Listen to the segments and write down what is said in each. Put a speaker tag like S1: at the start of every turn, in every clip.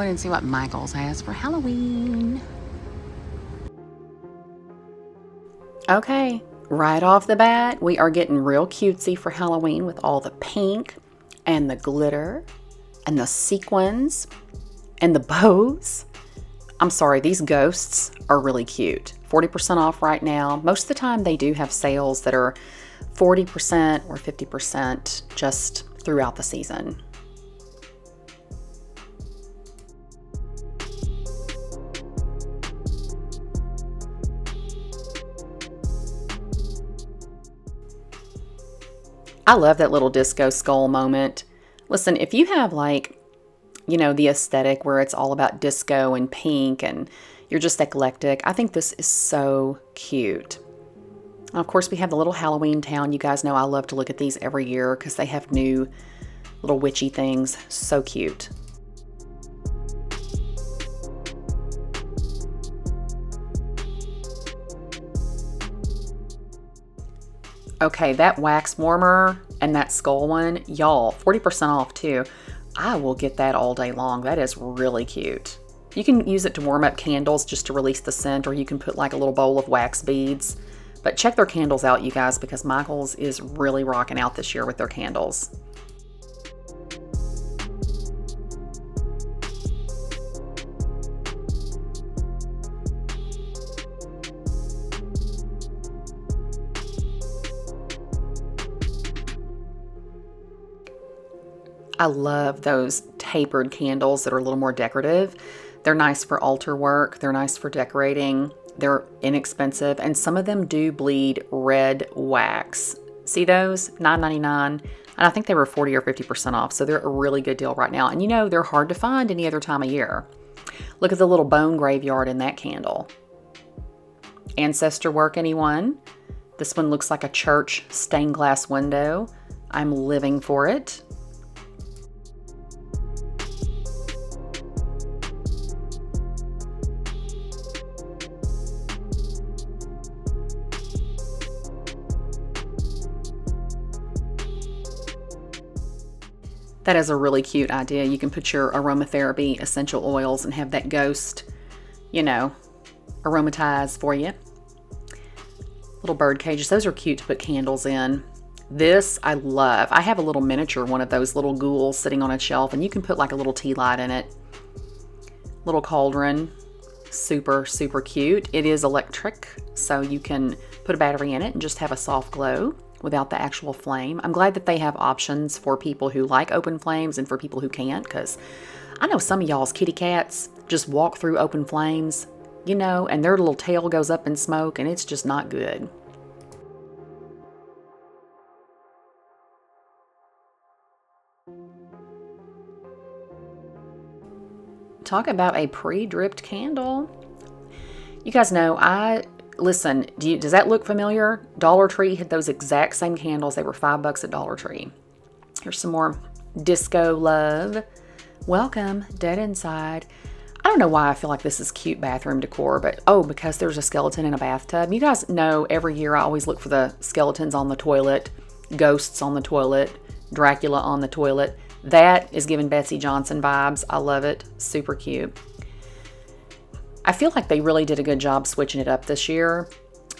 S1: on and see what Michael's has for Halloween. Okay, right off the bat, we are getting real cutesy for Halloween with all the pink and the glitter and the sequins and the bows. I'm sorry, these ghosts are really cute. 40% off right now. Most of the time they do have sales that are 40% or 50% just throughout the season. I love that little disco skull moment. Listen, if you have like, you know, the aesthetic where it's all about disco and pink and you're just eclectic, I think this is so cute. And of course, we have the little Halloween town. You guys know I love to look at these every year because they have new little witchy things. So cute. Okay, that wax warmer and that skull one, y'all, 40% off too. I will get that all day long. That is really cute. You can use it to warm up candles just to release the scent, or you can put like a little bowl of wax beads. But check their candles out, you guys, because Michael's is really rocking out this year with their candles. I love those tapered candles that are a little more decorative. They're nice for altar work. They're nice for decorating. They're inexpensive, and some of them do bleed red wax. See those? $9.99, and I think they were 40 or 50% off, so they're a really good deal right now. And you know, they're hard to find any other time of year. Look at the little bone graveyard in that candle. Ancestor work, anyone? This one looks like a church stained glass window. I'm living for it. That is a really cute idea. You can put your aromatherapy essential oils and have that ghost, you know, aromatize for you. Little bird cages. Those are cute to put candles in. This I love. I have a little miniature one of those little ghouls sitting on a shelf, and you can put like a little tea light in it. Little cauldron. Super, super cute. It is electric, so you can put a battery in it and just have a soft glow without the actual flame. I'm glad that they have options for people who like open flames and for people who can't, because I know some of y'all's kitty cats just walk through open flames, you know, and their little tail goes up in smoke, and it's just not good. Talk about a pre-dripped candle. You guys know listen, does that look familiar? Dollar Tree had those exact same candles. They were $5 at Dollar Tree. Here's some more disco love. Welcome, Dead Inside. I don't know why I feel like this is cute bathroom decor, but because there's a skeleton in a bathtub. You guys know every year I always look for the skeletons on the toilet, ghosts on the toilet, Dracula on the toilet. That is giving Betsy Johnson vibes. I love it. Super cute. I feel like they really did a good job switching it up this year,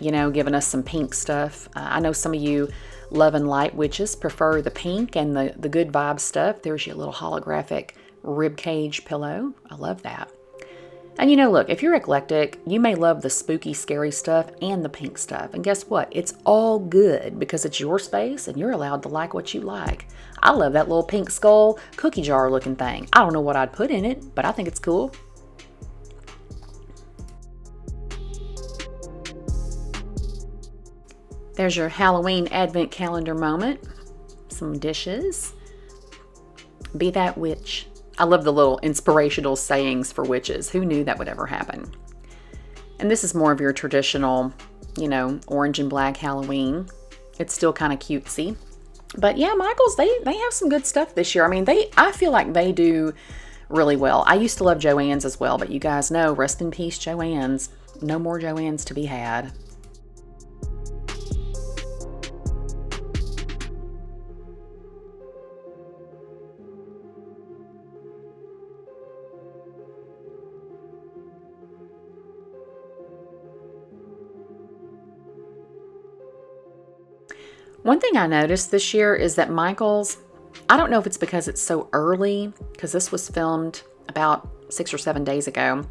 S1: you know, giving us some pink stuff. I know some of you love and light witches prefer the pink and the good vibe stuff. There's your little holographic ribcage pillow. I love that. And you know, look, if you're eclectic, you may love the spooky, scary stuff and the pink stuff. And guess what? It's all good because it's your space and you're allowed to like what you like. I love that little pink skull cookie jar looking thing. I don't know what I'd put in it, but I think it's cool. There's your Halloween advent calendar moment. Some dishes. Be that witch. I love the little inspirational sayings for witches. Who knew that would ever happen? And this is more of your traditional, you know, orange and black Halloween. It's still kind of cutesy. But yeah, Michael's, they have some good stuff this year. I mean, I feel like they do really well. I used to love Joann's as well, but you guys know, rest in peace, Joann's. No more Joann's to be had. One thing I noticed this year is that Michael's, I don't know if it's because it's so early, because this was filmed about 6 or 7 days ago.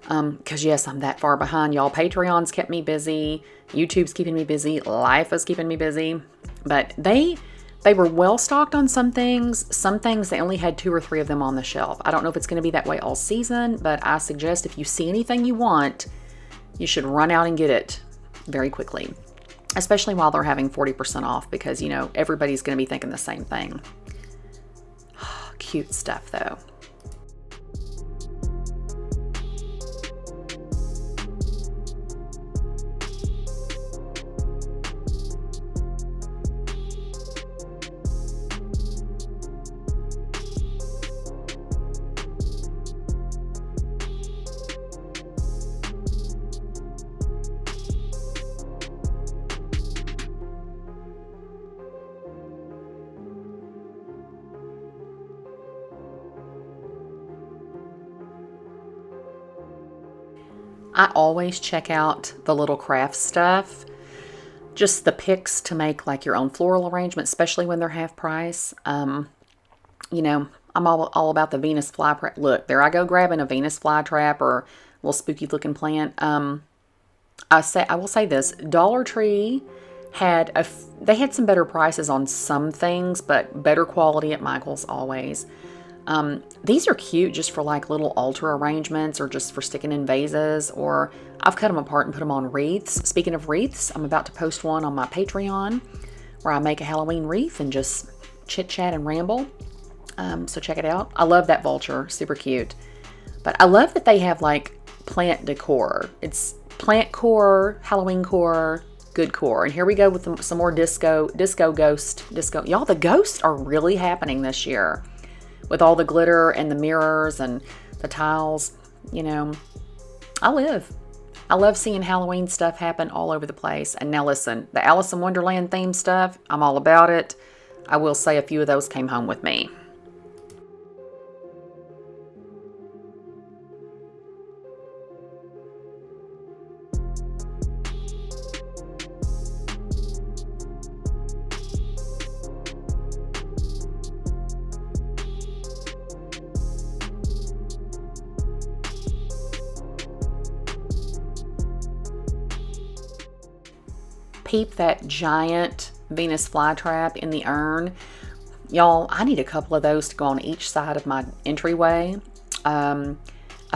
S1: Because yes, I'm that far behind, y'all. Patreon's kept me busy. YouTube's keeping me busy. Life is keeping me busy. But they were well stocked on some things. Some things, they only had 2 or 3 of them on the shelf. I don't know if it's going to be that way all season, but I suggest if you see anything you want, you should run out and get it very quickly. Especially while they're having 40% off, because, you know, everybody's going to be thinking the same thing. Cute stuff, though. I always check out the little craft stuff, just the picks to make like your own floral arrangement, especially when they're half price. You know, I'm all about the Venus flytrap. Look, there I go grabbing a Venus flytrap or a little spooky looking plant. I will say this, Dollar Tree they had some better prices on some things, but better quality at Michael's always. These are cute just for like little altar arrangements or just for sticking in vases, or I've cut them apart and put them on wreaths. Speaking of wreaths, I'm about to post one on my Patreon where I make a Halloween wreath and just chit chat and ramble. So check it out. I love that vulture, super cute. But I love that they have like plant decor. It's plant core, Halloween core, good core. And here we go with some more disco ghost. Y'all, the ghosts are really happening this year. With all the glitter and the mirrors and the tiles, you know, I love seeing Halloween stuff happen all over the place. And now listen, the Alice in Wonderland theme stuff, I'm all about it. I will say a few of those came home with me. Peep that giant Venus flytrap in the urn. Y'all, I need a couple of those to go on each side of my entryway. I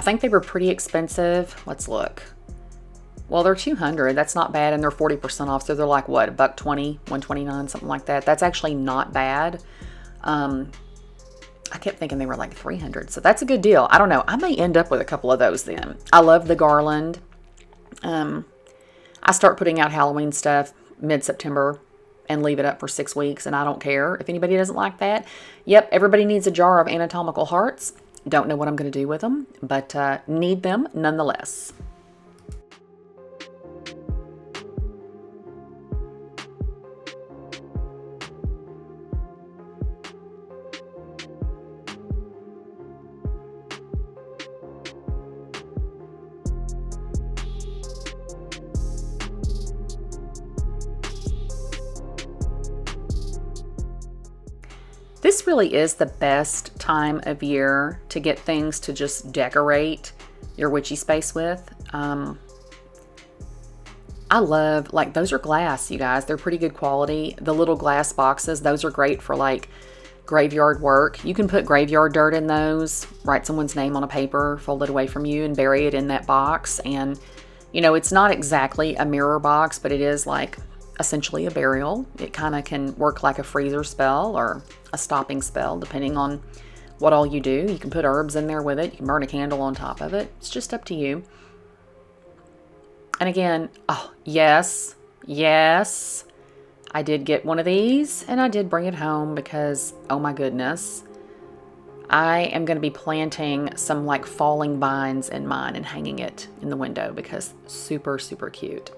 S1: think they were pretty expensive. Let's look. Well, they're $200. That's not bad, and they're 40% off. So they're like what, $120, $129, something like that. That's actually not bad. I kept thinking they were like $300, so that's a good deal. I don't know. I may end up with a couple of those then. I love the garland. I start putting out Halloween stuff mid-September and leave it up for 6 weeks, and I don't care if anybody doesn't like that. Yep, everybody needs a jar of anatomical hearts. Don't know what I'm going to do with them, but need them nonetheless. This really is the best time of year to get things to just decorate your witchy space with. I love, like, those are glass, you guys. They're pretty good quality. The little glass boxes, those are great for like graveyard work. You can put graveyard dirt in those, write someone's name on a paper, fold it away from you, and bury it in that box. And, you know, it's not exactly a mirror box, but it is like essentially a burial. It kind of can work like a freezer spell or a stopping spell, depending on what all you do. You can put herbs in there with it. You can burn a candle on top of it. It's just up to you. And again, oh, yes, I did get one of these, and I did bring it home because, oh my goodness, I am going to be planting some like falling vines in mine and hanging it in the window because super, super cute.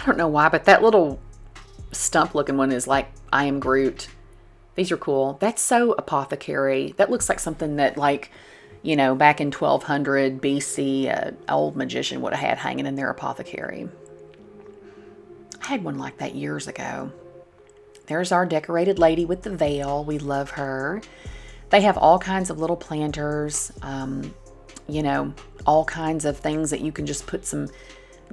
S1: don't know why, but that little stump looking one is like, I am Groot. These are cool. That's so apothecary. That looks like something that, like, you know, back in 1200 BC, an old magician would have had hanging in their apothecary. I had one like that years ago. There's our decorated lady with the veil. We love her. They have all kinds of little planters, you know, all kinds of things that you can just put some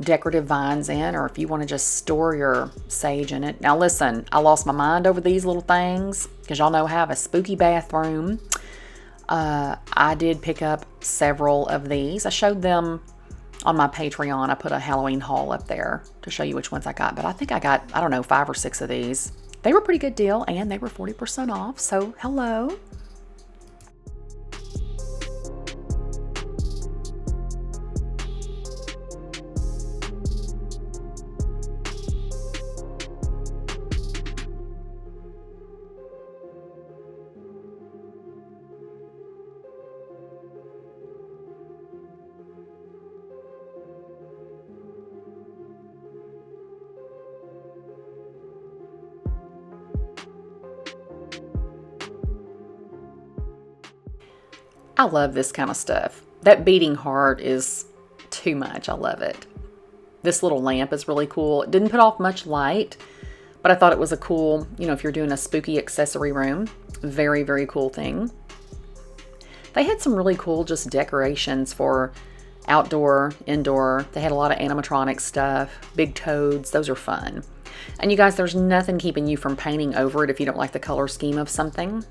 S1: decorative vines in, or if you want to just store your sage in it. Now listen, I lost my mind over these little things because y'all know I have a spooky bathroom. I did pick up several of these. I showed them on my Patreon. I put a Halloween haul up there to show you which ones I got, but I think I got, I don't know, 5 or 6 of these. They were a pretty good deal, and they were 40% off, so hello. I love this kind of stuff. That beating heart is too much. I love it. This little lamp is really cool. It didn't put off much light, but I thought it was a cool, you know, if you're doing a spooky accessory room, very, very cool thing. They had some really cool just decorations for outdoor, indoor. They had a lot of animatronic stuff, big toads. Those are fun. And you guys, there's nothing keeping you from painting over it if you don't like the color scheme of something.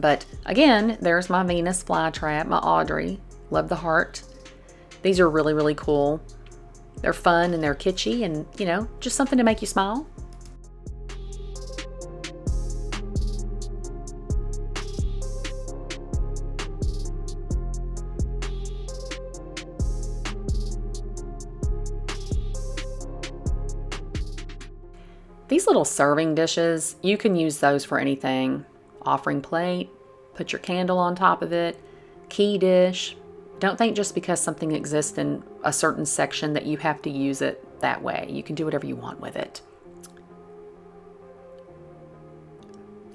S1: But again, there's my Venus flytrap, my Audrey. Love the heart. These are really, really cool. They're fun and they're kitschy and, you know, just something to make you smile. These little serving dishes, you can use those for anything. Offering plate, put your candle on top of it, key dish. Don't think just because something exists in a certain section that you have to use it that way. You can do whatever you want with it.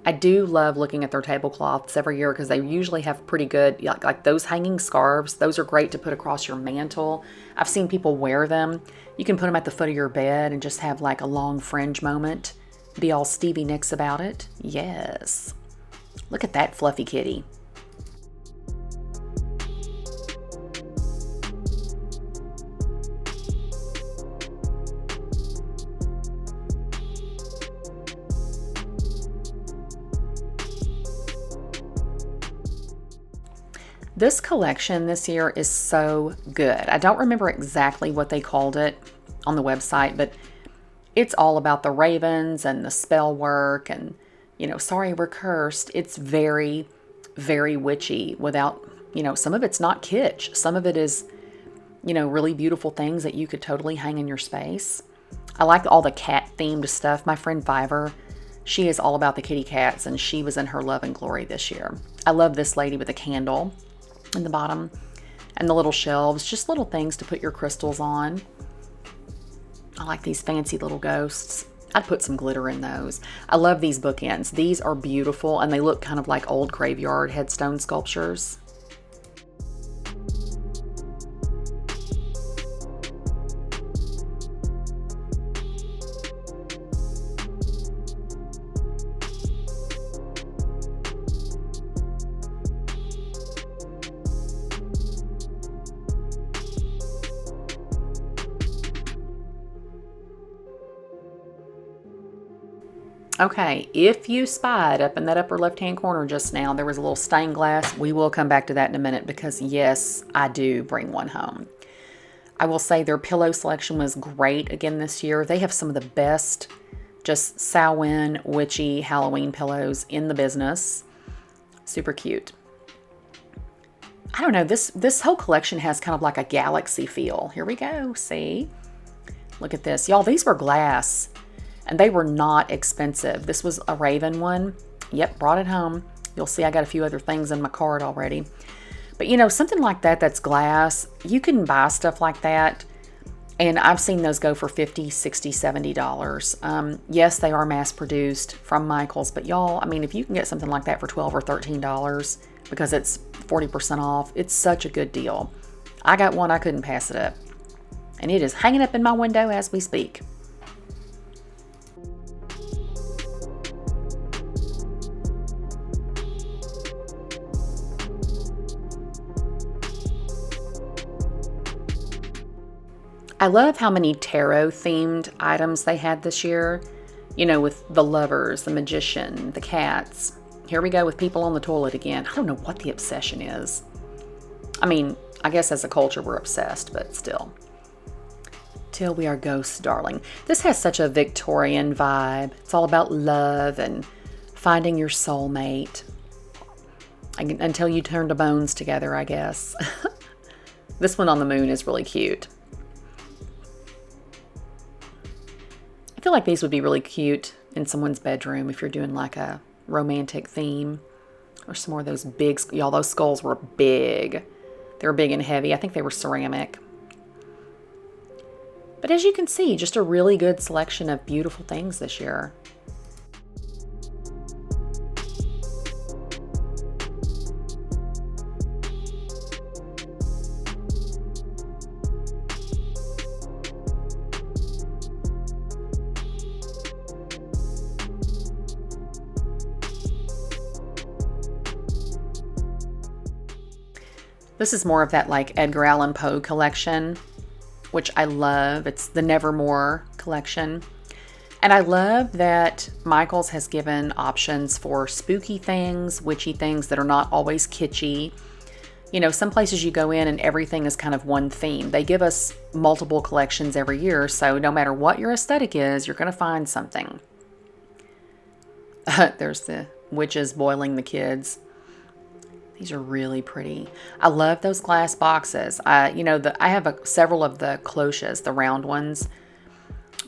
S1: I do love looking at their tablecloths every year because they usually have pretty good, like those hanging scarves. Those are great to put across your mantle. I've seen people wear them. You can put them at the foot of your bed and just have like a long fringe moment. Be all Stevie Nicks about it. Yes. Look at that fluffy kitty. This collection this year is so good. I don't remember exactly what they called it on the website, but it's all about the ravens and the spell work and, you know, sorry we're cursed. It's very, very witchy without, you know, some of it's not kitsch. Some of it is, you know, really beautiful things that you could totally hang in your space. I like all the cat themed stuff. My friend Fiverr, she is all about the kitty cats and she was in her love and glory this year. I love this lady with a candle in the bottom and the little shelves, just little things to put your crystals on. I like these fancy little ghosts. I'd put some glitter in those. I love these bookends. These are beautiful and they look kind of like old graveyard headstone sculptures. Okay, if you spied up in that upper left-hand corner just now, there was a little stained glass. We will come back to that in a minute because yes, I do bring one home. I will say their pillow selection was great again this year. They have some of the best just Samhain, witchy Halloween pillows in the business. Super cute. I don't know, this whole collection has kind of like a galaxy feel. Here we go, see? Look at this. Y'all, these were glass. And they were not expensive. This was a raven one. Yep, brought it home. You'll see I got a few other things in my cart already. But you know, something like that that's glass, you can buy stuff like that And I've seen those go for $50, $60, $70. Yes, they are mass produced from Michaels, but y'all, I mean, if you can get something like that for $12 or $13 because it's 40% off, it's such a good deal. I got one, I couldn't pass it up. And it is hanging up in my window as we speak. I love how many tarot themed items they had this year. You know, with the lovers, the magician, the cats. Here we go with people on the toilet again. I don't know what the obsession is. I mean, I guess as a culture we're obsessed, but still. Till we are ghosts, darling. This has such a Victorian vibe. It's all about love and finding your soulmate. Until you turn to bones together, I guess. This one on the moon is really cute. I feel like these would be really cute in someone's bedroom if you're doing like a romantic theme. Or some more of those big, y'all, those skulls were big. They were big and heavy. I think they were ceramic. But as you can see, just a really good selection of beautiful things this year. This is more of that like Edgar Allan Poe collection, which I love. It's the Nevermore collection. And I love that Michaels has given options for spooky things, witchy things that are not always kitschy. You know, some places you go in and everything is kind of one theme. They give us multiple collections every year, so no matter what your aesthetic is, you're going to find something. There's the witches boiling the kids. These are really pretty. I love those glass boxes. I have several of the cloches, the round ones.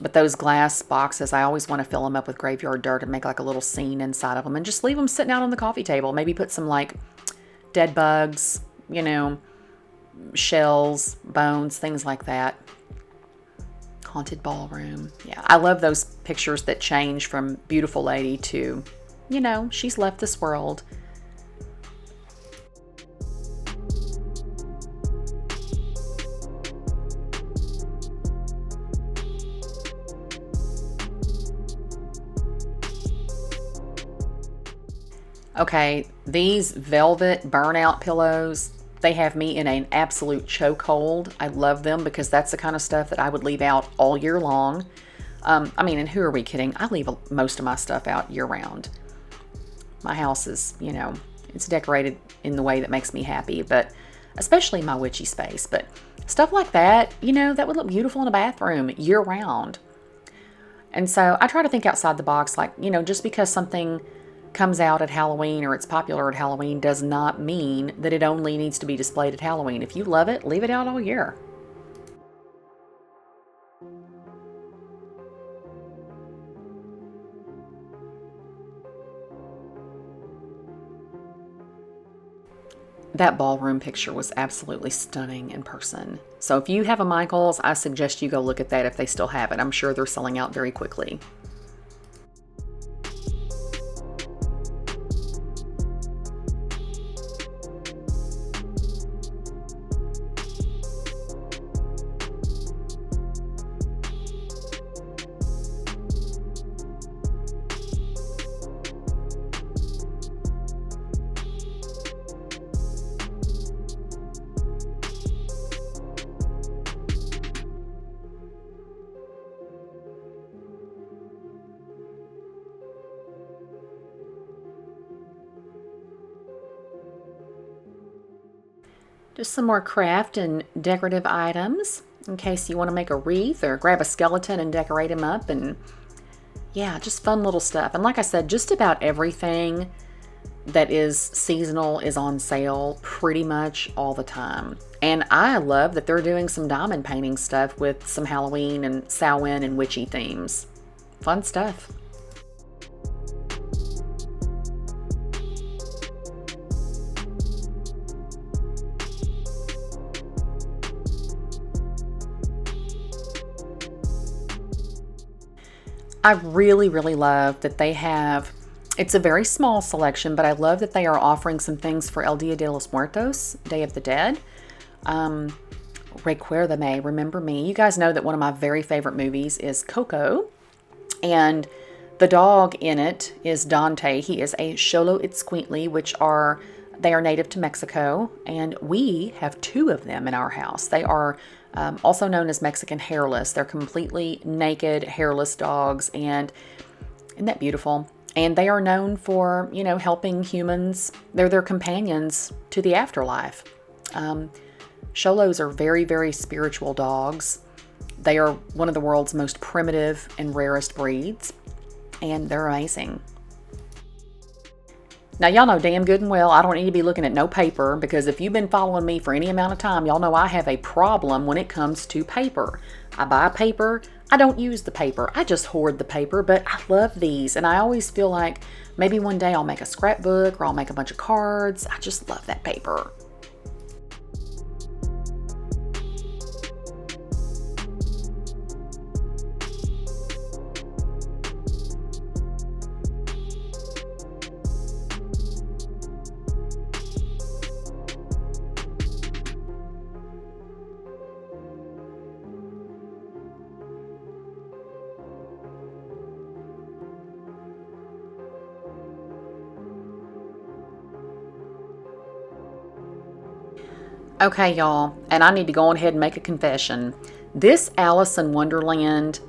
S1: But those glass boxes, I always want to fill them up with graveyard dirt and make like a little scene inside of them and just leave them sitting out on the coffee table. Maybe put some like dead bugs, you know, shells, bones, things like that. Haunted ballroom. Yeah, I love those pictures that change from beautiful lady to, you know, she's left this world. Okay, these velvet burnout pillows, they have me in an absolute chokehold. I love them because that's the kind of stuff that I would leave out all year long. I mean, and who are we kidding? I leave most of my stuff out year round. My house is, you know, it's decorated in the way that makes me happy, but especially my witchy space. But stuff like that, you know, that would look beautiful in a bathroom year round. And so I try to think outside the box, like, you know, just because something comes out at Halloween or it's popular at Halloween does not mean that it only needs to be displayed at Halloween. If you love it, leave it out all year. That ballroom picture was absolutely stunning in person. So if you have a Michaels, I suggest you go look at that if they still have it. I'm sure they're selling out very quickly. Just some more craft and decorative items in case you want to make a wreath or grab a skeleton and decorate him up. And yeah, just fun little stuff. And like I said, just about everything that is seasonal is on sale pretty much all the time. And I love that they're doing some diamond painting stuff with some Halloween and Samhain and witchy themes. Fun stuff. I really, really love that they have, it's a very small selection, but I love that they are offering some things for El Dia de los Muertos, Day of the Dead. Recuérdame, Remember Me. You guys know that one of my very favorite movies is Coco, and the dog in it is Dante. He is a Xolo Itzcuintli, they are native to Mexico, and we have 2 of them in our house. They are also known as Mexican hairless. They're completely naked, hairless dogs, and isn't that beautiful? And they are known for, helping humans. They're their companions to the afterlife. Xolos are very, very spiritual dogs. They are one of the world's most primitive and rarest breeds, and they're amazing. Now, y'all know damn good and well I don't need to be looking at no paper, because if you've been following me for any amount of time, y'all know I have a problem when it comes to paper. I buy paper, I don't use the paper, I just hoard the paper, but I love these, and I always feel like maybe one day I'll make a scrapbook or I'll make a bunch of cards. I just love that paper. Okay, y'all, and I need to go on ahead and make a confession. This Alice in Wonderland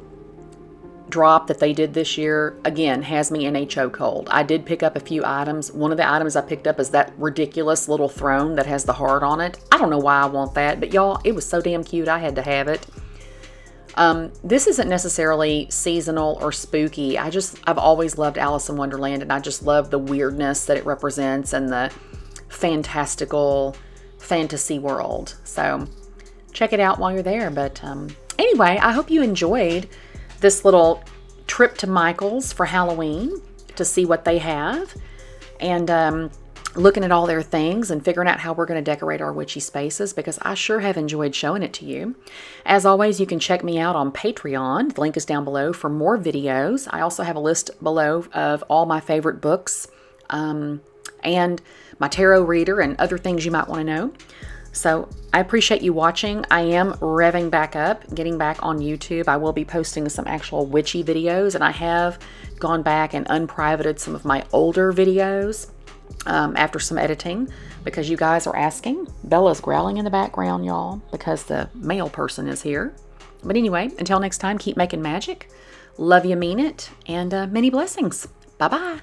S1: drop that they did this year, again, has me in a chokehold. I did pick up a few items. One of the items I picked up is that ridiculous little throne that has the heart on it. I don't know why I want that, but y'all, it was so damn cute, I had to have it. This isn't necessarily seasonal or spooky. I've always loved Alice in Wonderland, and I just love the weirdness that it represents and the fantastical fantasy world. So check it out while you're there. But anyway, I hope you enjoyed this little trip to Michael's for Halloween to see what they have, and looking at all their things and figuring out how we're going to decorate our witchy spaces, because I sure have enjoyed showing it to you. As always, you can check me out on Patreon. The link is down below for more videos. I also have a list below of all my favorite books, and my tarot reader and other things you might want to know. So I appreciate you watching. I am revving back up, getting back on YouTube. I will be posting some actual witchy videos, and I have gone back and unprivated some of my older videos after some editing, because you guys are asking. Bella's growling in the background, y'all, because the male person is here. But anyway, until next time, keep making magic. Love you, mean it, and many blessings. Bye-bye.